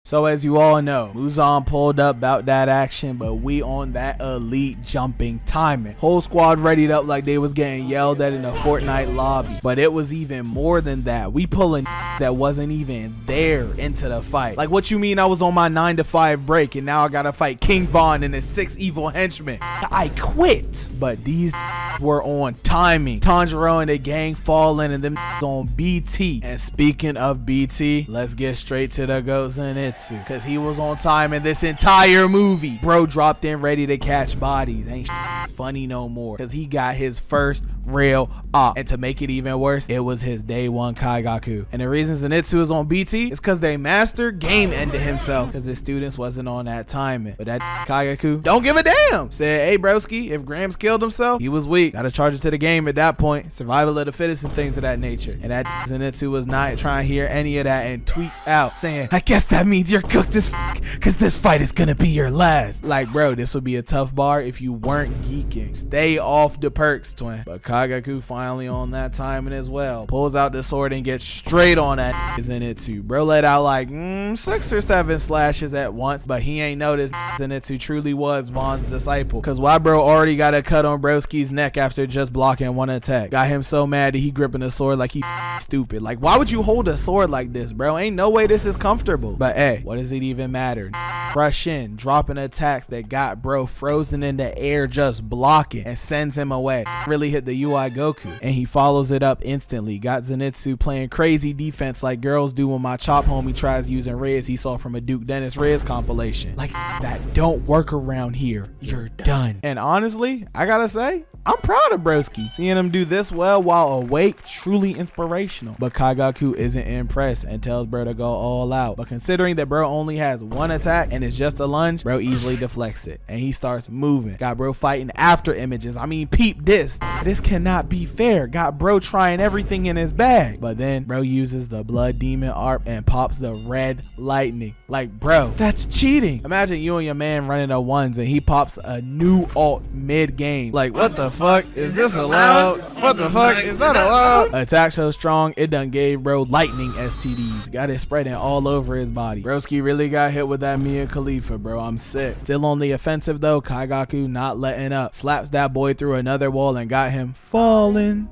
So as you all know, Muzan pulled up about that action, but we on that elite jumping timing. Whole squad readied up like they was getting yelled at in a Fortnite lobby. But it was even more than that. We pulling that wasn't even there into the fight. Like, what you mean I was on my 9 to 5 break and now I gotta fight King Von and his 6 evil henchmen? I quit. But these were on timing. Tanjiro and the gang falling and them on BT. And speaking of BT, let's get straight to the GOAT Zenitsu, cause he was on time in this entire movie. Bro dropped in ready to catch bodies. Ain't funny no more, cause he got his first real op. And to make it even worse, it was his day 1 Kaigaku. And the reason Zenitsu is on BT is cause they master game ended himself, cause his students wasn't on that timing. But that Kaigaku don't give a damn. Said, hey broski, if Grams killed himself, he was weak. Gotta charge it to the game at that point. Survival of the fittest and things of that nature. And that Zenitsu was not trying to hear any of that and tweets out saying, I guess that means you're cooked as f, cause this fight is gonna be your last. Like, bro, this would be a tough bar if you weren't geeking. Stay off the perks, twin. But Kaigaku finally on that timing as well. Pulls out the sword and gets straight on that Zenitsu. Bro let out like 6 or 7 slashes at once, but he ain't noticed Zenitsu truly was Von's disciple. Cause why bro already got a cut on broski's neck after just blocking 1 attack. Got him so mad that he gripping the sword like he stupid. Like, why would you hold a sword like this, bro? Ain't no way this is comfortable. But hey, what does it even matter? Rush in, dropping attacks that got bro frozen in the air just blocking and sends him away. Really hit the UI Goku, and he follows it up instantly. Got Zenitsu playing crazy defense like girls do when my chop homie tries using Riz he saw from a Duke Dennis Riz compilation. Like, that don't work around here. You're done. And honestly, I gotta say, I'm proud of broski. Seeing him do this well while awake, truly inspirational. But Kaigaku isn't impressed and tells bro to go all out. But considering that bro only has 1 attack and it's just a lunge, bro easily deflects it. And he starts moving. Got bro fighting after images. I mean, peep this. This cannot be fair. Got bro trying everything in his bag. But then bro uses the blood demon ARP and pops the red lightning. Like, bro, that's cheating. Imagine you and your man running a ones and he pops a new alt mid game. Like, what the fuck? Is this allowed? What the fuck? Is that allowed? Attack so strong, it done gave bro lightning STDs. Got it spreading all over his body. Broski really got hit with that Mia Khalifa, bro. I'm sick. Still on the offensive though, Kaigaku not letting up. Slaps that boy through another wall and got him falling.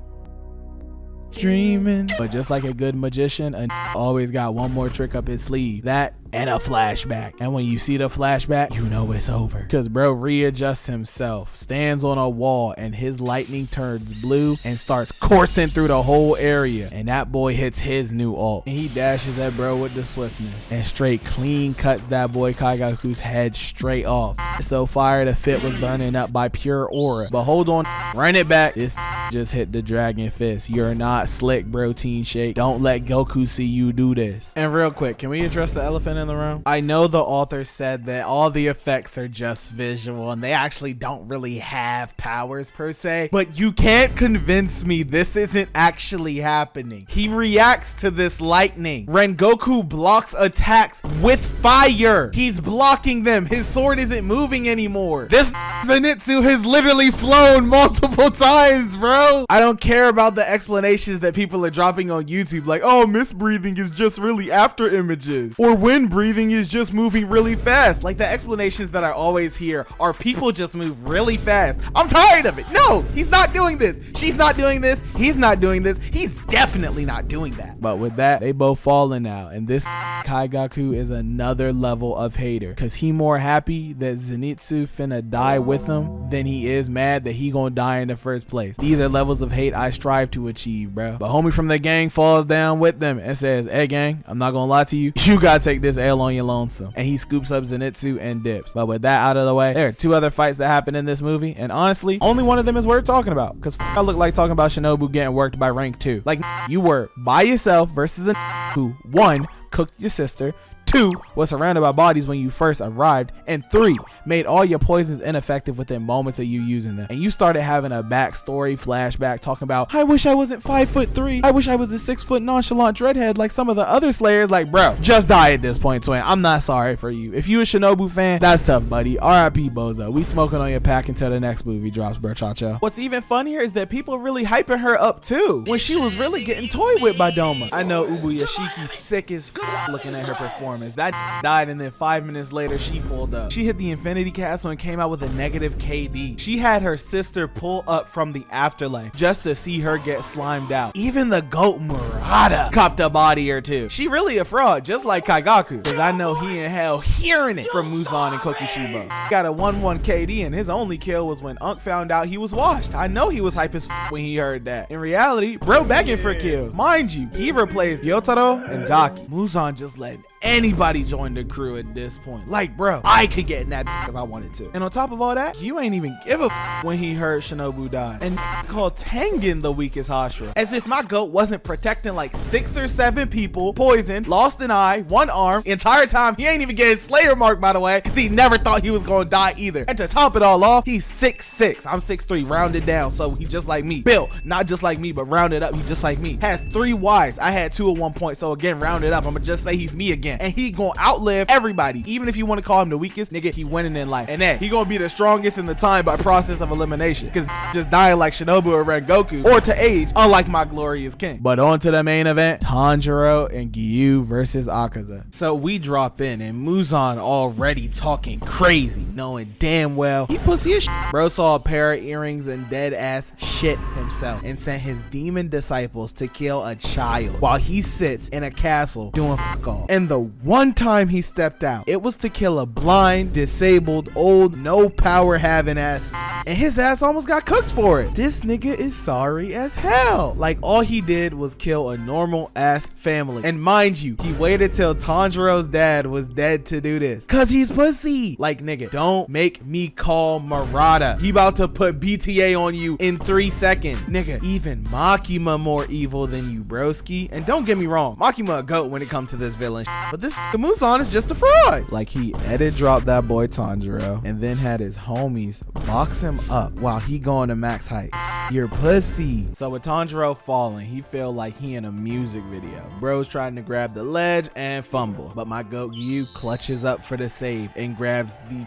Dreaming. But just like a good magician, a always got one more trick up his sleeve. That and a flashback. And when you see the flashback, you know it's over. Cause bro readjusts himself, stands on a wall, and his lightning turns blue and starts coursing through the whole area. And that boy hits his new ult. And he dashes at bro with the swiftness. And straight clean cuts that boy Kaigaku's head straight off. So fire the fit was burning up by pure aura. But hold on, run it back. This just hit the dragon fist. You're not slick, bro. Teen Shake. Don't let Goku see you do this. And real quick, can we address the elephant in the room? I know the author said that all the effects are just visual and they actually don't really have powers per se, but you can't convince me this isn't actually happening. He reacts to this lightning. Rengoku blocks attacks with fire. He's blocking them. His sword isn't moving anymore. This Zenitsu has literally flown multiple times, bro. I don't care about the explanations that people are dropping on YouTube like, oh, misbreathing is just really after images, or wind breathing is just moving really fast. Like, the explanations that I always hear are people just move really fast. I'm tired of it. No, he's not doing this. She's not doing this. He's not doing this. He's definitely not doing that. But with that, they both falling now. And this Kaigaku is another level of hater, because he more happy that Zenitsu finna die with him than he is mad that he gonna die in the first place. These are levels of hate I strive to achieve, bro. But homie from the gang falls down with them and says, hey gang, I'm not gonna lie to you. You gotta take this L on your lonesome. And he scoops up Zenitsu and dips. But with that out of the way, there are 2 other fights that happen in this movie, and honestly, only one of them is worth talking about, because I look like talking about Shinobu getting worked by rank 2. Like, you were by yourself versus a who 1 cooked your sister, 2 was surrounded by bodies when you first arrived, and 3 made all your poisons ineffective within moments of you using them. And you started having a backstory flashback talking about, I wish I wasn't 5'3". I wish I was a 6 foot nonchalant dreadhead like some of the other slayers. Like, bro, just die at this point, twin. I'm not sorry for you. If you a Shinobu fan, that's tough, buddy. R.I.P. Bozo. We smoking on your pack until the next movie drops, bro. Cha-cha. What's even funnier is that people really hyping her up too, when she was really getting toyed with by Doma. I know Ubuyashiki's sick as looking at her performance. performance. That died, and then 5 minutes later she pulled up. She hit the Infinity Castle and came out with a negative KD. She had her sister pull up from the afterlife just to see her get slimed out. Even the GOAT Murata copped a body or two. She really a fraud, just like Kaigaku, because I know he in hell hearing it from Muzan and Kokushibo. Got a 1-1 KD, and his only kill was when Unk found out he was washed. I know he was hype as when he heard that. In reality, bro begging for kills. Mind you, he replaced Yotaro and Daki. Muzan just letting anybody join the crew at this point. Like, bro, I could get in that if I wanted to. And on top of all that, you ain't even give a when he heard Shinobu die. And called Tengen the weakest Hashira. As if my GOAT wasn't protecting like 6 or 7 people, poisoned, lost an eye, 1 arm. Entire time, he ain't even getting Slayer mark, by the way, because he never thought he was gonna die either. And to top it all off, he's 6'6". I'm 6'3", rounded down, so he just like me. Built, not just like me, but rounded up, he just like me. Has 3 Ys. I had 2 at one point, so again, rounded up, I'm gonna just say he's me again. And he gonna outlive everybody. Even if you want to call him the weakest, nigga, he winning in life. And then he gonna be the strongest in the time by process of elimination, because just dying like Shinobu or Rengoku, or to age, unlike my glorious king. But on to the main event, Tanjiro and GIYU versus AKAZA. So we drop in, and Muzan already talking crazy, knowing damn well he pussy as shit. Bro saw a pair of earrings and dead ass shit himself, and sent his demon disciples to kill a child while he sits in a castle doing fuck all. And the one time he stepped out, it was to kill a blind, disabled, old, no power having ass, and his ass almost got cooked for it. This nigga is sorry as hell. Like, all he did was kill a normal ass family. And mind you, he waited till Tanjiro's dad was dead to do this, cause he's pussy. Like, nigga, don't make me call Murata. He about to put BTA on you in 3 seconds. Nigga, even Makima more evil than you, broski. And don't get me wrong, Makima a goat when it comes to this villain, but this Muzan is just a fraud. Like, he edit dropped that boy Tanjiro and then had his homies box him up while he going to max height. You're pussy. So with Tanjiro falling, he feel like he in a music video. Bro's trying to grab the ledge and fumble, but my GOAT GIYU clutches up for the save and grabs the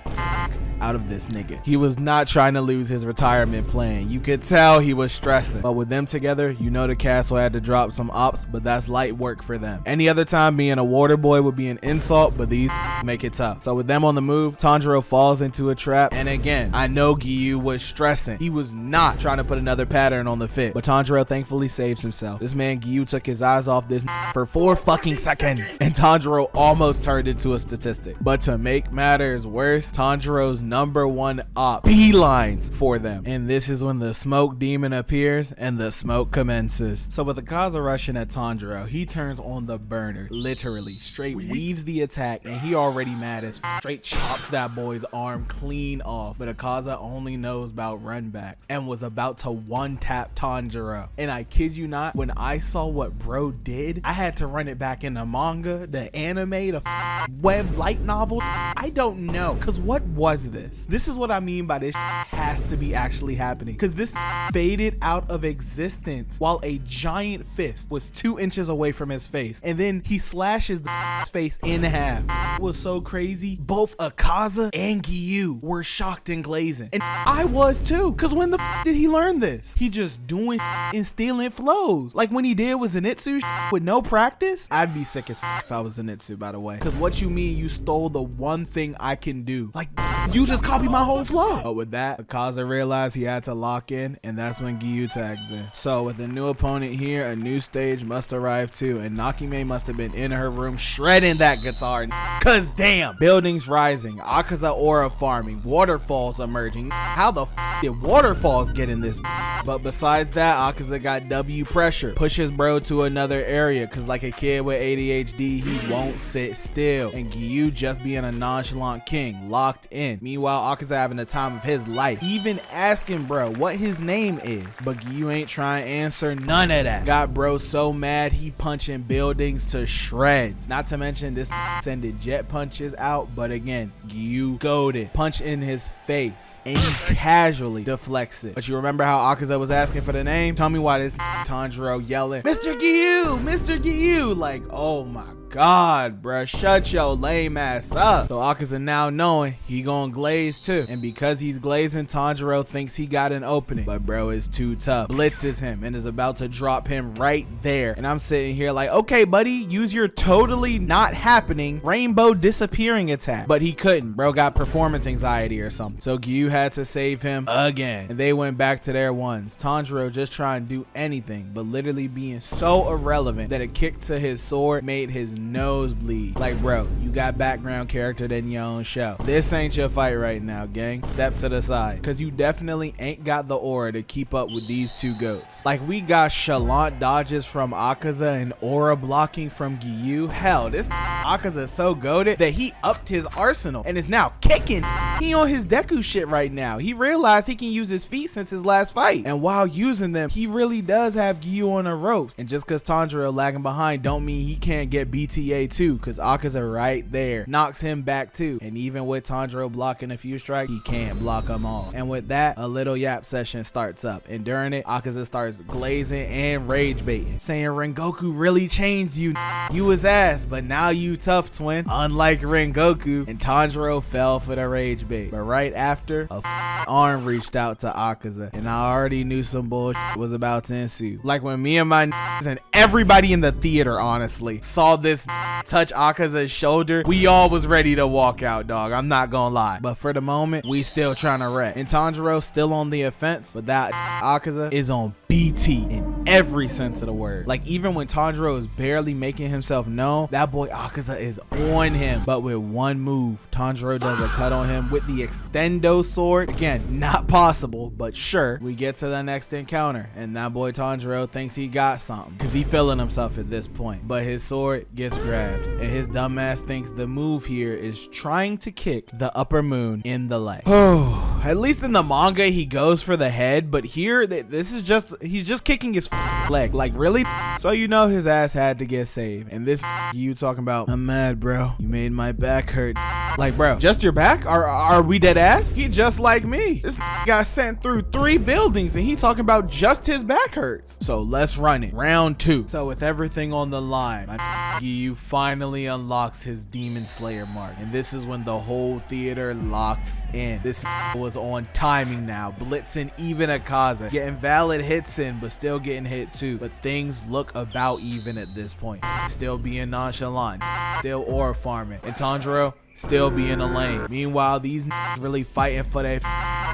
out of this nigga. He was not trying to lose his retirement plan. You could tell he was stressing, but with them together, you know the castle had to drop some ops, but that's light work for them. Any other time being a water boy would be an insult, but these make it tough. So with them on the move, Tanjiro falls into a trap, and again, I know GIYU was stressing. He was not trying to put another pattern on the fit, but Tanjiro thankfully saves himself. This man GIYU took his eyes off this for 4 fucking seconds, and Tanjiro almost turned into a statistic. But to make matters worse, Tanjiro's #1 op beelines for them, and this is when the smoke demon appears and the smoke commences. So with AKAZA rushing at Tanjiro, he turns on the burner, literally straight weaves the attack, and he already mad as straight chops that boy's arm clean off. But AKAZA only knows about run backs and was about to one tap Tanjiro. And I kid you not, when I saw what bro did, I had to run it back in the manga, the anime, the web light novel. I don't know, cause what was this? This is what I mean by this has to be actually happening, because this faded out of existence while a giant fist was 2 inches away from his face, and then he slashes the face in half. It was so crazy. Both AKAZA and GIYU were shocked and glazing, and I was too, because when the did he learn this? He just doing and stealing flows. Like when he did was Zenitsu with no practice. I'd be sick as if I was Zenitsu, by the way, because what you mean you stole the one thing I can do? Like, you just copied my whole flow. But with that, AKAZA realized he had to lock in, and that's when GIYU tags in. So with a new opponent here, a new stage must arrive too, and Nakime must have been in her room shredding that guitar, cause damn. Buildings rising, AKAZA aura farming, waterfalls emerging. How the did waterfalls get in this? But besides that, AKAZA got W pressure, pushes bro to another area, cause like a kid with ADHD, he won't sit still. And GIYU just being a nonchalant king, locked in. Meanwhile, AKAZA having the time of his life, even asking bro what his name is, but GIYU ain't trying to answer none of that. Got bro so mad he punching buildings to shreds. Not to mention this sending jet punches out, but again, GIYU goaded, punch in his face, and he casually deflects it. But you remember how AKAZA was asking for the name? Tell me why this Tanjiro yelling, Mr. GIYU, Mr. GIYU, like, oh my God, bruh, shut your lame ass up. So AKAZA now knowing he gonna glaze too. And because he's glazing, Tanjiro thinks he got an opening, but bro is too tough. Blitzes him and is about to drop him right there. And I'm sitting here like, okay, buddy, use your totally not happening rainbow disappearing attack. But he couldn't. Bro got performance anxiety or something. So GIYU had to save him again. And they went back to their ones. Tanjiro just trying to do anything, but literally being so irrelevant that a kick to his sword made his nose bleed. Like, bro, you got background character than your own show. This ain't your fight right now, gang. Step to the side. Cause you definitely ain't got the aura to keep up with these two goats. Like, we got chalant dodges from AKAZA and aura blocking from GIYU. Hell, this AKAZA is so goated that he upped his arsenal and is now kicking. He on his Deku shit right now. He realized he can use his feet since his last fight. And while using them, he really does have GIYU on a ropes. And just cause Tanjiro lagging behind don't mean he can't get BTA too, cause AKAZA right there knocks him back too. And even with Tanjiro blocking a few strikes, he can't block them all. And with that, a little yap session starts up. And during it, AKAZA starts glazing and rage baiting, saying Rengoku really changed you. You was ass, but now you tough, twin. Unlike Rengoku. And Tanjiro fell for the rage bait. But right after, a arm reached out to AKAZA. And I already knew some bullshit was about to ensue. Like when me and my and everybody in the theater, honestly, saw this touch AKAZA's shoulder, we all was ready to walk out, dog. I'm not gonna lie. But for the moment, we still trying to wreck. And Tanjiro still on the offense, but that AKAZA is on BT in every sense of the word. Like, even when Tanjiro is barely making himself known, that boy AKAZA is on him. But with one move, Tanjiro does a cut on him with the extendo sword. Again, not possible, but sure. We get to the next encounter, and that boy Tanjiro thinks he got something, because he feeling himself at this point. But his sword gets grabbed, and his dumbass thinks the move here is trying to kick the upper moon in the leg. At least in the manga, he goes for the head, but here, this is just, he's just kicking his leg. Like, really? So you know his ass had to get saved. And this you talking about, I'm mad, bro. You made my back hurt. Like, bro, just your back? Are we dead ass? He just like me. This got sent through 3 buildings and he talking about just his back hurts. So let's run it. Round 2. So with everything on the line, GIYU finally unlocks his Demon Slayer mark. And this is when the whole theater locked in. This was on timing now, blitzing even AKAZA, getting valid hits in, but still getting hit too. But things look about even at this point. Still being nonchalant, still aura farming, and Tanjiro still be in the lane. Meanwhile, these really fighting for their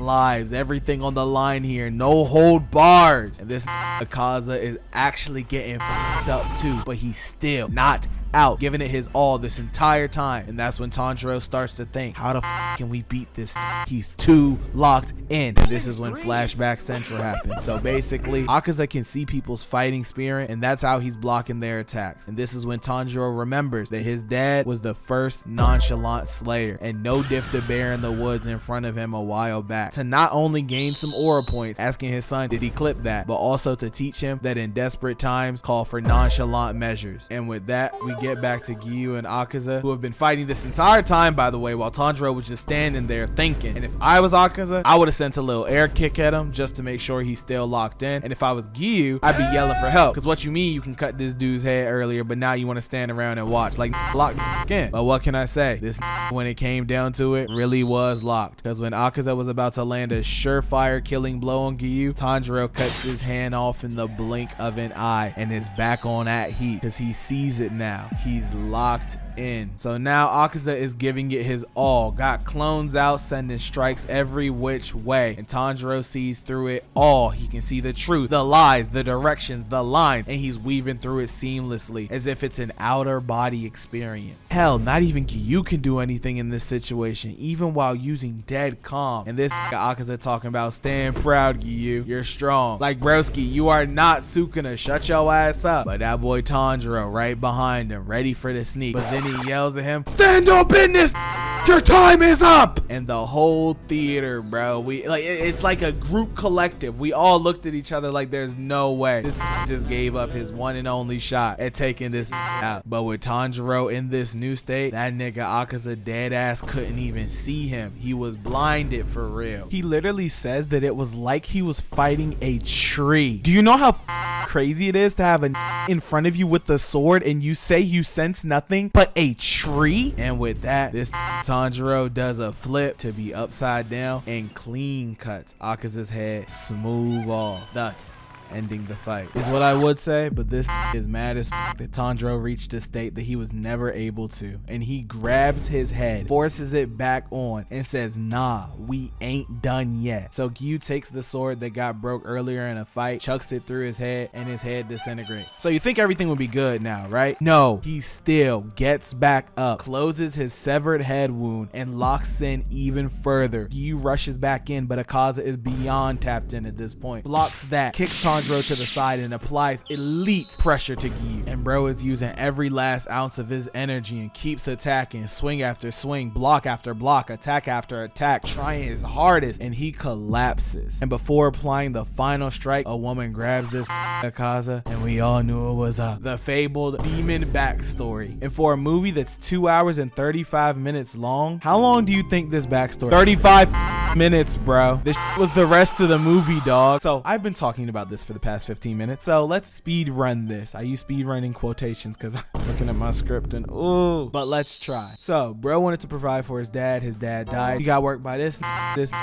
lives. Everything on the line here. No hold bars. And this AKAZA is actually getting up too, but he's still not out, giving it his all this entire time. And that's when Tanjiro starts to think, how the can we beat this? He's too locked in. And this is when Flashback Central happens. So basically, AKAZA can see people's fighting spirit, and that's how he's blocking their attacks. And this is when Tanjiro remembers that his dad was the first nonchalant slayer, and no diff the bear in the woods in front of him a while back, to not only gain some aura points, asking his son did he clip that, but also to teach him that in desperate times call for nonchalant measures. And with that, we get back to GIYU and AKAZA, who have been fighting this entire time, by the way, while Tanjiro was just standing there thinking. And if I was AKAZA, I would have sent a little air kick at him just to make sure he's still locked in. And if I was GIYU, I'd be yelling for help, because what you mean you can cut this dude's head earlier, but now you want to stand around and watch? Like, locked in. But what can I say? This when it came down to it, really was locked, because when AKAZA was about to land a surefire killing blow on GIYU, Tanjiro cuts his hand off in the blink of an eye and is back on that heat, because he sees it now. He's locked in. So now AKAZA is giving it his all. Got clones out, sending strikes every which way, and Tanjiro sees through it all. He can see the truth, the lies, the directions, the line, and he's weaving through it seamlessly, as if it's an outer body experience. Hell, not even GIYU can do anything in this situation, even while using dead calm. And this AKAZA talking about staying proud, GIYU. You're strong. Like, broski, you are not Sukuna. Shut your ass up. But that boy Tanjiro right behind him, ready for the sneak. But then he yells at him, stand on business. your time is up. And the whole theater, bro, it's like a group collective. We all looked at each other like there's no way. This just gave up his one and only shot at taking this out. But with Tanjiro in this new state, that nigga AKAZA dead ass couldn't even see him. He was blinded for real. He literally says that it was like he was fighting a tree. Do you know how crazy it is to have a in front of you with the sword and you say you sense nothing but a tree? And with that, this Tanjiro does a flip to be upside down and clean cuts AKAZA's head smooth off, thus ending the fight. Is what I would say, but this is mad as that Tanjiro reached a state that he was never able to, and he grabs his head, forces it back on, and says, nah, we ain't done yet. So GIYU takes the sword that got broke earlier in a fight, chucks it through his head, and his head disintegrates. So you think everything would be good now, right? No, he still gets back up, closes his severed head wound, and locks in even further. GIYU rushes back in, but AKAZA is beyond tapped in at this point. Blocks that, kicks Tanjiro to the side, and applies elite pressure to GIYU. And bro is using every last ounce of his energy and keeps attacking, swing after swing, block after block, attack after attack, trying his hardest, and he collapses. And before applying the final strike, a woman grabs this AKAZA, and we all knew it was the fabled demon backstory. And for a movie that's 2 hours and 35 minutes long, how long do you think this backstory? 35 minutes, bro. This was the rest of the movie, dog. So I've been talking about this for the past 15 minutes, so let's speed run this. I use speed running quotations because I'm looking at my script and ooh, but let's try. So bro wanted to provide for his dad. His dad died. He got worked by this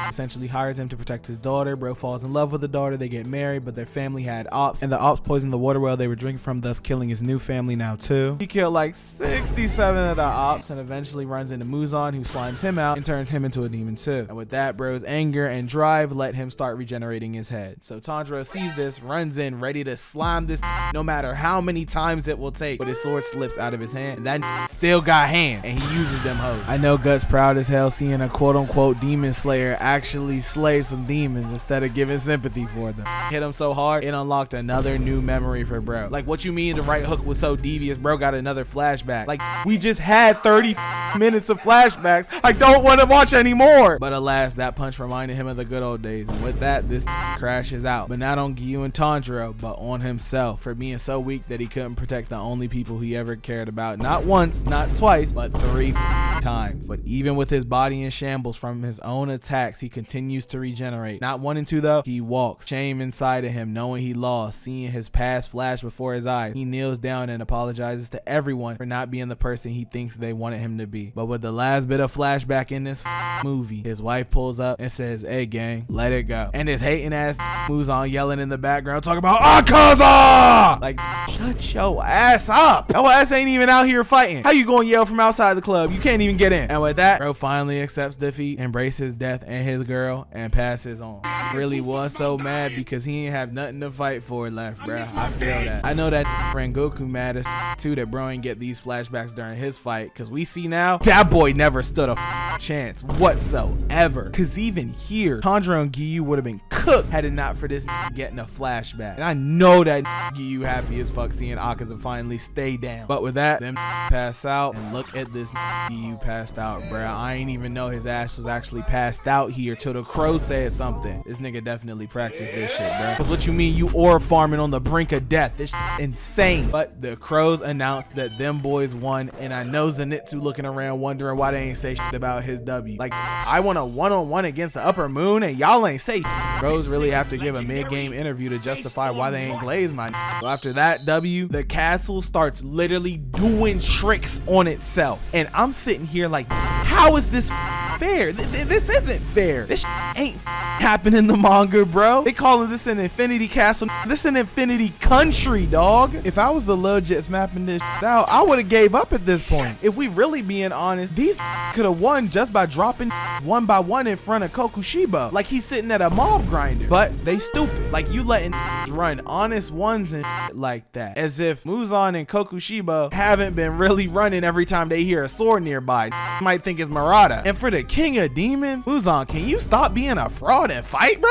essentially hires him to protect his daughter. Bro falls in love with the daughter. They get married, but their family had ops, and the ops poisoned the water well they were drinking from, thus killing his new family now too. He killed like 67 of the ops and eventually runs into Muzan, who slimes him out and turns him into a demon too. And with that, bro's anger and drive let him start regenerating his head. So Tanjiro sees this, runs in ready to slime this no matter how many times it will take, but his sword slips out of his hand, and that still got hand, and he uses them hoes. I know Guts proud as hell seeing a quote-unquote demon slayer actually slay some demons instead of giving sympathy for them. Hit him so hard it unlocked another new memory for bro. Like, what you mean the right hook was so devious? Bro got another flashback. Like, we just had 30 minutes of flashbacks. I don't want to watch anymore. But alas, that punch reminded him of the good old days, and with that, this crashes out, but not on GIYU and Tanjiro, but on himself for being so weak that he couldn't protect the only people he ever cared about, not once, not twice, but 3 times. But even with his body in shambles from his own attacks, he continues to regenerate. Not 1 and 2 though, he walks, shame inside of him knowing he lost, seeing his past flash before his eyes. He kneels down and apologizes to everyone for not being the person he thinks they wanted him to be. But with the last bit of flashback in this movie, his wife pulls up and says, hey gang, let it go. And his hating ass Muzan yelling in the background talking about AKAZA! Like, shut your ass up. Your ass ain't even out here fighting. How you gonna yell from outside the club? You can't even get in. And with that, bro finally accepts defeat, embraces death and his girl, and passes on. Really was so mad because he ain't have nothing to fight for left, bro. I feel that. I know that Rengoku mad as too that bro ain't get these flashbacks during his fight, because we see now that boy never stood a chance whatsoever. Because even here, Tanjiro and GIYU would have been cooked had it not for this getting a flashback. And I know that GIYU happy as fuck seeing AKAZA finally stay down. But with that, them pass out, and look at this GIYU passed out, bruh. I ain't even know his ass was actually passed out here till the crow said something. This nigga definitely practiced this shit, bruh. Cause what you mean you ore farming on the brink of death? This shit insane. But the crows announced that them boys won, and I know Zenitsu looking around wondering why they ain't say shit about his W. Like, I want a one-on-one against the upper moon and y'all ain't say shit. Crows really have to give a mid-game interview to justify why they ain't glazed my. So after that W, the castle starts literally doing tricks on itself, and I'm sitting here like, how is this fair? This isn't fair. This ain't happening in the manga, bro. They calling this an infinity castle. This an infinity country, dog. If I was the legits mapping this out, I would have gave up at this point. If we really being honest, these could have won just by dropping one by one in front of Kokushiba, like he's sitting at a mob grinder. But they stupid. Like, you letting run honest ones and like that, as if Muzan and Kokushiba haven't been really running every time they hear a sword nearby. Might think it's Murata. And for the king of demons, Muzan, can you stop being a fraud and fight, bro?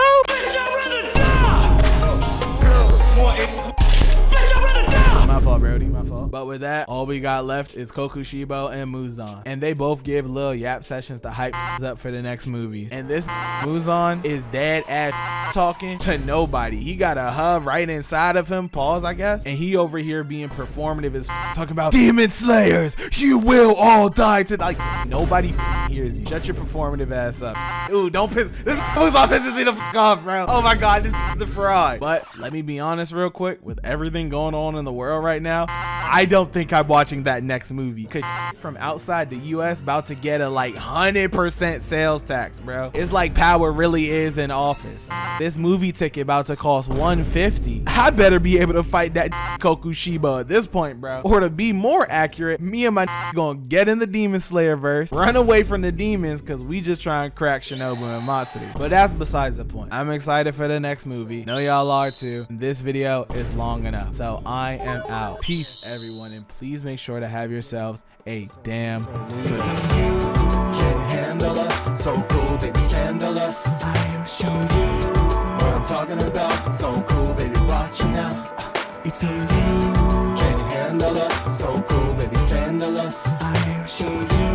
My fault, Brody. My fault. But with that, all we got left is Kokushibo and Muzan. And they both give little yap sessions to hype up for the next movie. And this Muzan is dead ass talking to nobody. He got a hub right inside of him. Pause, I guess. And he over here being performative as talking about demon slayers. You will all die to like nobody hears you. Shut your performative ass up. Ooh, don't piss. This Muzan pisses me the fuck off, bro. Oh my god, this is a fraud. But let me be honest real quick. With everything going on in the world right now, I don't think I'm watching that next movie. Cause from outside the US about to get a like 100% sales tax, bro. It's like power really is in office. This movie ticket about to cost $150. I better be able to fight that Kokushibo at this point, bro. Or to be more accurate, me and my gonna get in the Demon Slayer verse, run away from the demons, cause we just try and crack Shinobu and Matsuri. But that's besides the point. I'm excited for the next movie. Know y'all are too. This video is long enough, so I am out. Peace, everyone, and please make sure to have yourselves a damn good Can't handle us, so cool, baby, scandalous. I'll show you what I'm talking about. So cool, baby, watch it now. It's on you. Can't handle us, so cool, baby, scandalous. I'll show you.